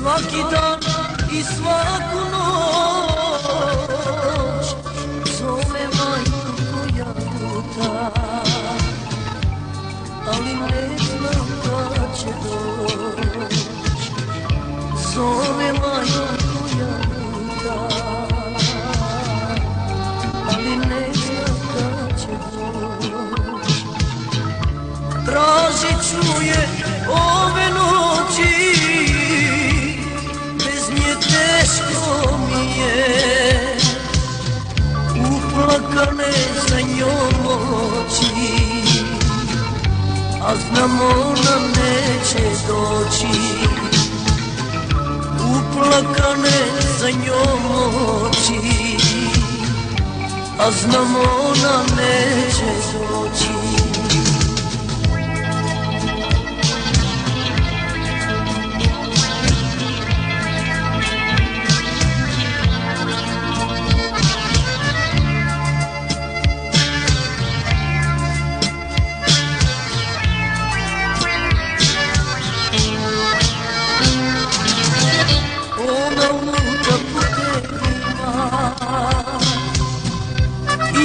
Svaki dan i svaku noć zove majku koja luta, ali ne znam kad će doć. Zove majku koja luta, ali ne znam kad će doć. Tražit ću je ove noći, teško mi je, uplakane za njom oči, a znam ona neće doći. Uplakane za njom oči, a znam ona neće doći.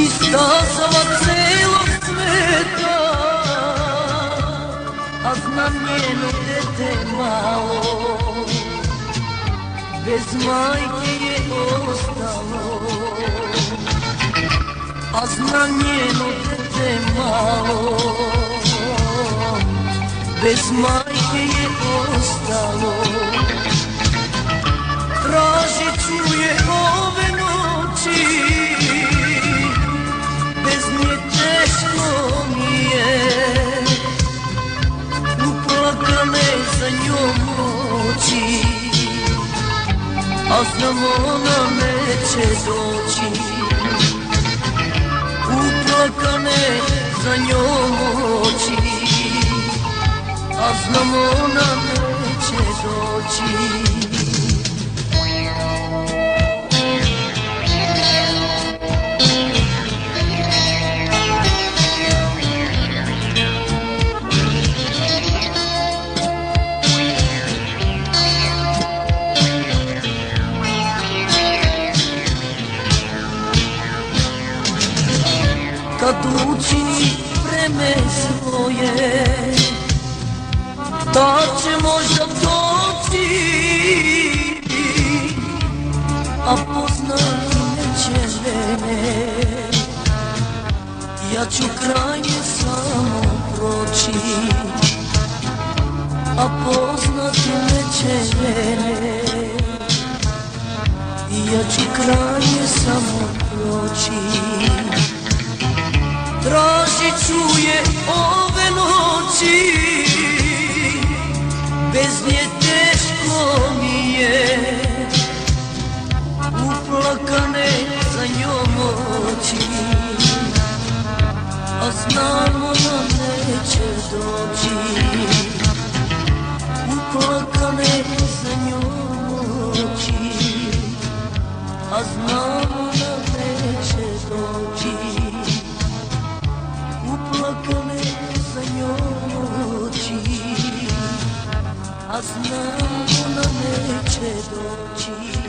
Iskazala celog sveta, a znam njeno dete malo, bez majke je ostalo. A znam njeno dete malo, bez majke je ostalo. Tražit ću je ove noći, bez nje teško mi je, uplakane za njom oči, a znam ona neće doći. Uplakane za njom oči, a znam ona neće doći. Kad učini vreme svoje, tad će možda doći, a poznati neće mene. Ja ću kraj nje samo proći, a poznati neće mene. Ja ću kraj nje samo proći. Tražit ću je ove noći, bez nje teško mi je, uplakane za njom oči, a znam ona neće doći. Uplakane za njom oči, a znam ona neće doći. Uplakane za njom oči, a znam ona neće doći.